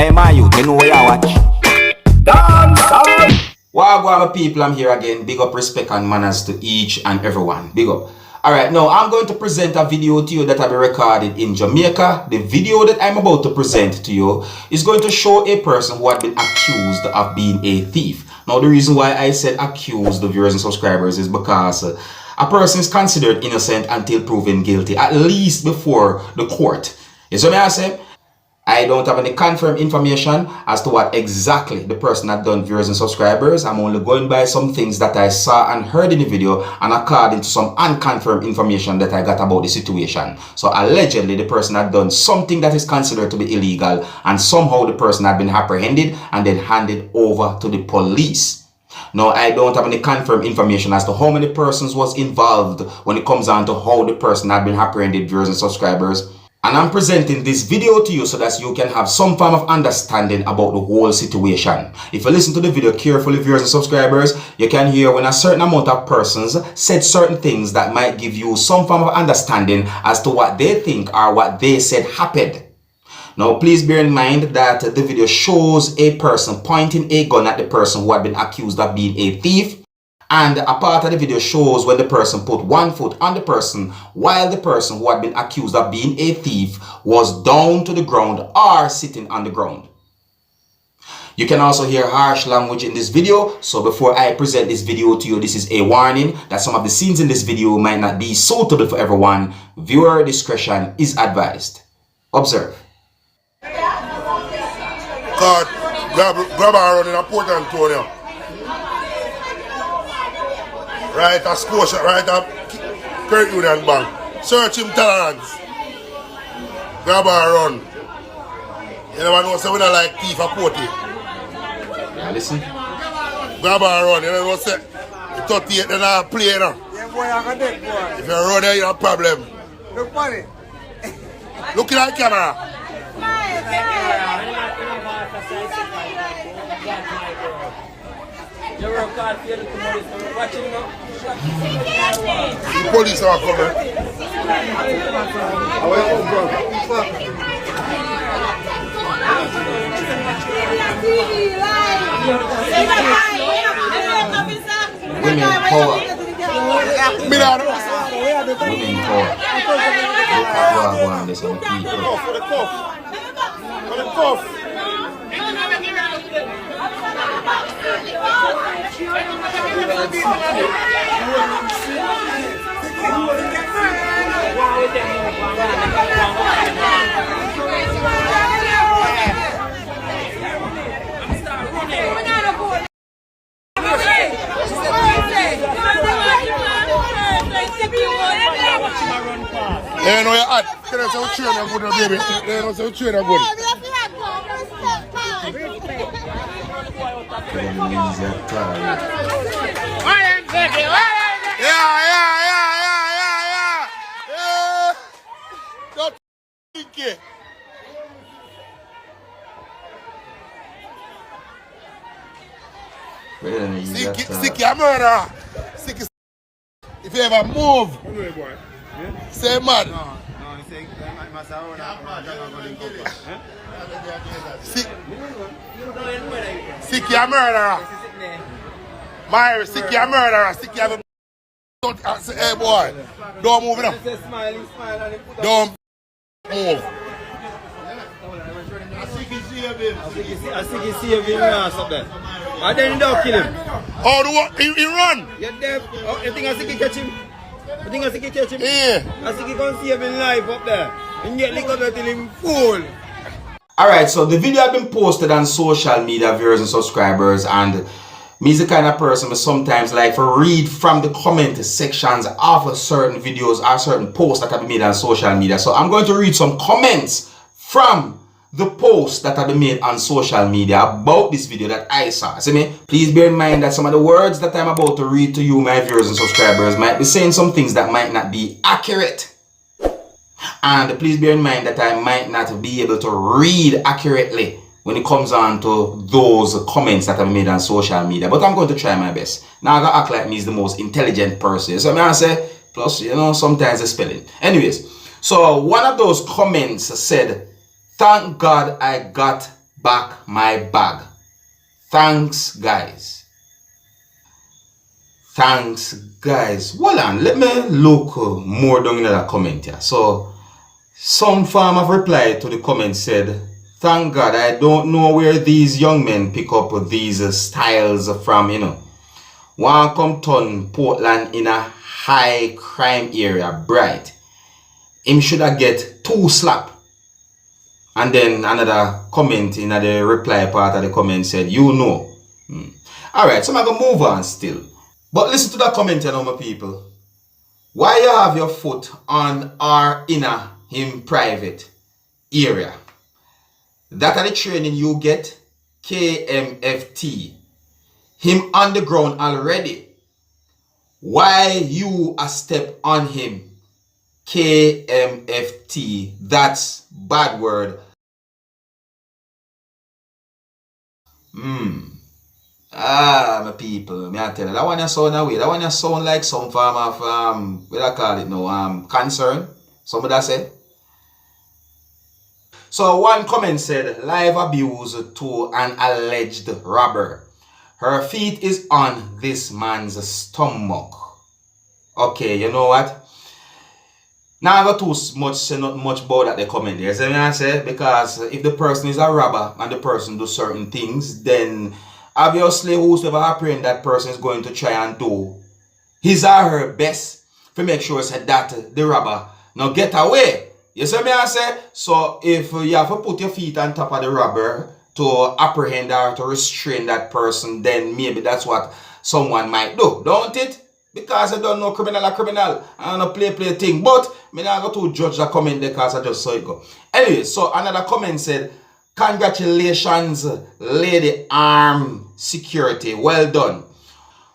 Hey man, you know where you watch? Dancehall! Wagwan people, I'm here again. Big up, respect and manners to each and everyone. Big up. Alright, now I'm going to present a video to you that I've been recorded in Jamaica. The video that I'm about to present to you is going to show a person who had been accused of being a thief. Now the reason why I said accused, the viewers and subscribers, is because a person is considered innocent until proven guilty, at least before the court. You see what I say? I don't have any confirmed information as to what exactly the person had done, viewers and subscribers. I'm only going by some things that I saw and heard in the video and according to some unconfirmed information that I got about the situation. So allegedly the person had done something that is considered to be illegal, and somehow the person had been apprehended and then handed over to the police. Now, I don't have any confirmed information as to how many persons was involved when it comes down to how the person had been apprehended, viewers and subscribers. And I'm presenting this video to you so that you can have some form of understanding about the whole situation. If you listen to the video carefully, viewers and subscribers, you can hear when a certain amount of persons said certain things that might give you some form of understanding as to what they think or what they said happened. Now, please bear in mind that the video shows a person pointing a gun at the person who had been accused of being a thief. And a part of the video shows when the person put one foot on the person while the person who had been accused of being a thief was down to the ground or sitting on the ground. You can also hear harsh language in this video. So before I present this video to you, this is a warning that some of the scenes in this video might not be suitable for everyone. Viewer discretion is advised. Observe. God, grab her in a Port Antonio. Right at Scotia, right at Credit Union Bank. Search him tolerance. Grab her run. You never know, so we don't like thief or potty. Yeah, listen. Grab her run. You never know, say, you 38 then I play now. Yeah, boy, I got that, boy. If you run there, you have a problem. Look funny. Look at the camera. You work hard for the police, so watching them. The police are coming. Women power. Me not know. Women power. Look at Wagwan, this one people. For the cuff. For the cuff. Yeah, no, you're hot. Can I say we train a good, baby? Yeah, no, say we train a good. Yeah. Don't think it. Sticky a murderer. Sticky. If you ever move, say mad. Sticky a murderer. Myra, Sticky a murderer. Sticky a hey boy, don't move now. Don't move. I think you see him now, something. And then you don't kill him. Oh, he run? You're deaf. Oh, you think I think you catch him? You think I think you catch him? Yeah. I think you can see him in life up there. And yet, look at him fool. Alright, so the video has been posted on social media, viewers and subscribers, and me is the kind of person who sometimes like to read from the comment sections of certain videos or certain posts that have been made on social media. So I'm going to read some comments from the posts that have been made on social media about this video that I saw. See me? Please bear in mind that some of the words that I'm about to read to you, my viewers and subscribers, might be saying some things that might not be accurate. And please bear in mind that I might not be able to read accurately when it comes on to those comments that have been made on social media. But I'm going to try my best. Now I'm going to act like me is the most intelligent person. So I'm going to say, plus, you know, sometimes the spelling. Anyways, so one of those comments said, "Thank God I got back my bag. Thanks, guys. Thanks, guys. Hold on, let me look more down in the comment here. So, some farm have replied to the comment said, thank God, I don't know where these young men pick up these styles from, One come turn Portland in a high crime area, bright. Him shoulda get 2 slap. And then another comment in the reply part of the comment said, Alright, so I'm going to move on still. But listen to that comment, my people. Why you have your foot on or in him private area? That are the training you get, KMFT. Him on the ground already. Why you a step on him? KMFT. That's bad word. My people, me I tell you, that one you sound away. That one you sound like some form of what I call it now, concern. Somebody say. So one comment said, live abuse to an alleged robber. Her feet is on this man's stomach. Okay, you know what? Now I got too much say not much about that they comment there. See what I say? Because if the person is a robber and the person do certain things, then obviously whosoever apprehend that person is going to try and do his or her best to make sure that the robber now get away. You see what I say? So if you have to put your feet on top of the robber to apprehend or to restrain that person, then maybe that's what someone might do, don't it? Because I don't know criminal or criminal. I don't play thing. But I not go to judge the comment because I just saw it go. Anyway, so another comment said, congratulations, Lady Arm Security. Well done.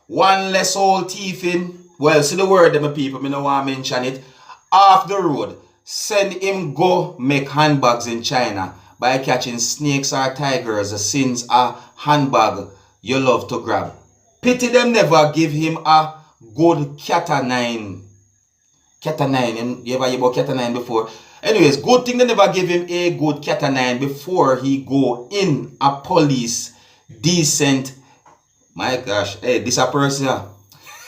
One less old thief in. Well, see the word, my people. I don't want to mention it. Off the road. Send him go make handbags in China by catching snakes or tigers since a handbag you love to grab. Pity them never give him a good cat o' nine. Cat o' nine. You ever hear about cat o' nine before? Anyways, good thing they never give him a good cat o' nine before he go in a police decent. My gosh, hey, this a person.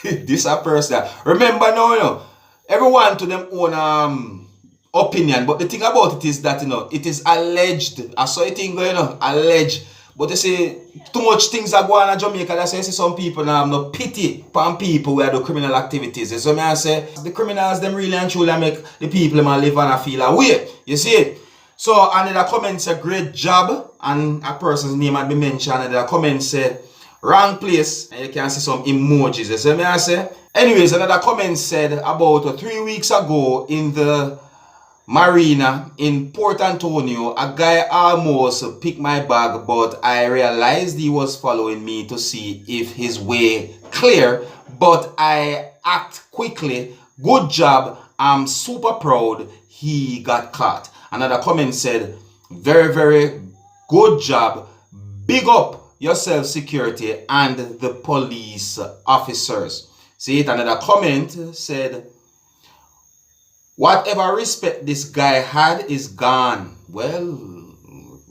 This a person. Remember now, everyone to them own opinion, but the thing about it is that it is alleged. I saw a thing going on, alleged. But they say too much things are going on in Jamaica. That's why I see some people now have no pity upon people who do criminal activities. So I say the criminals them really and truly make the people live and feel away. You see? So another comment say great job, and a person's name had been mentioned. Another comment say wrong place, and you can see some emojis. You see me I say? Anyways, another comment said about 3 weeks ago in the Marina in Port Antonio, a guy almost picked my bag, but I realized he was following me to see if his way clear, but I act quickly. Good job. I'm super proud he got caught. Another comment said, very, very good job. Big up yourself, security and the police officers. See it? Another comment said, whatever respect this guy had is gone. Well,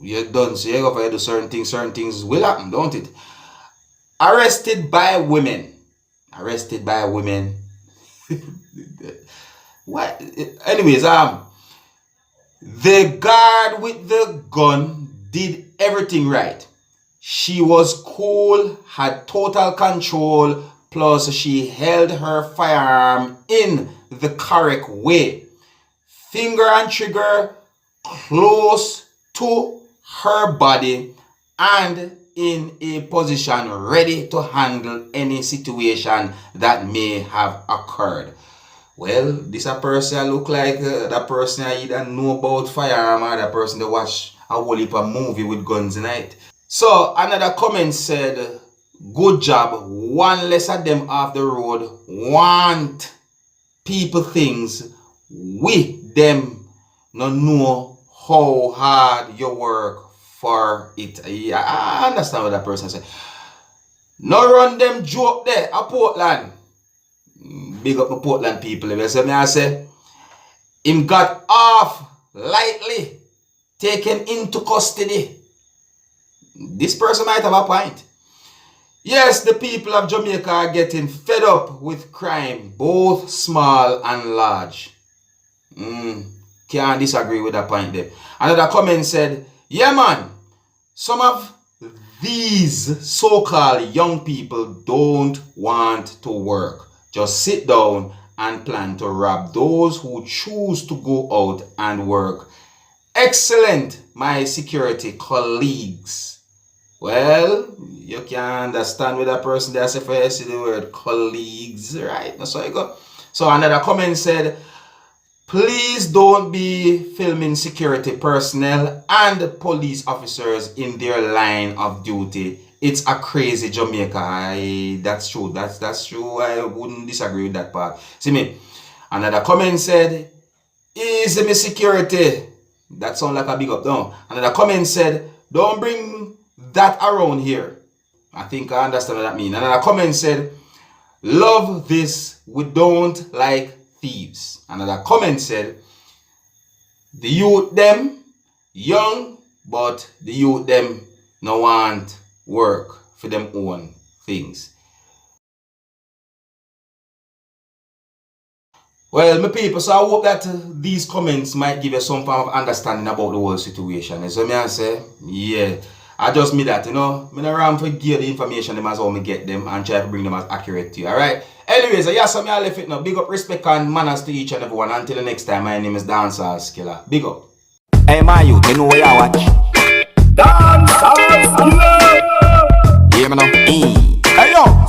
you don't say if I do certain things will happen, don't it? Arrested by women. Arrested by women. What? Anyways, the guard with the gun did everything right. She was cool, had total control, plus she held her firearm in the correct way. Finger and trigger close to her body and in a position ready to handle any situation that may have occurred. Well, this a person look like that person either know about firearm or that person that watch a whole heap of movie with guns in it. So another comment said, good job, one less of them off the road want people things with them no know how hard you work for it. Yeah, I understand what that person said. No run them joke there at Portland. Big up my Portland people. You see me I say him got off lightly, taken into custody. This person might have a point. Yes, the people of Jamaica are getting fed up with crime, both small and large. Can't disagree with that point there. Another comment said, yeah man, some of these so-called young people don't want to work. Just sit down and plan to rob those who choose to go out and work. Excellent, my security colleagues. Well, you can understand with that person there say for you see the word colleagues, right? That's how you go. So another comment said, please don't be filming security personnel and police officers in their line of duty. It's a crazy Jamaica. That's true. That's true. I wouldn't disagree with that part. See me. Another comment said, easy me security. That sounds like a big up down. Another comment said, don't bring that around here. I think I understand what that means. Another comment said, love this, we don't like thieves. Another comment said, the youth them young, but the youth them no want work for them own things. Well, my people, so I hope that these comments might give you some form of understanding about the whole situation. So me I say, yeah, I just me that, you know, me not around to give the information them as how me get them and try to bring them as accurate to you, alright? Anyways, yeah, so me I left it now. Big up, respect and manners to each and everyone. Until the next time, my name is Dancehall Skilla. Big up. Hey, my youth, you know where I watch? Dancehall Skilla! Yeah, man. Hey, yo.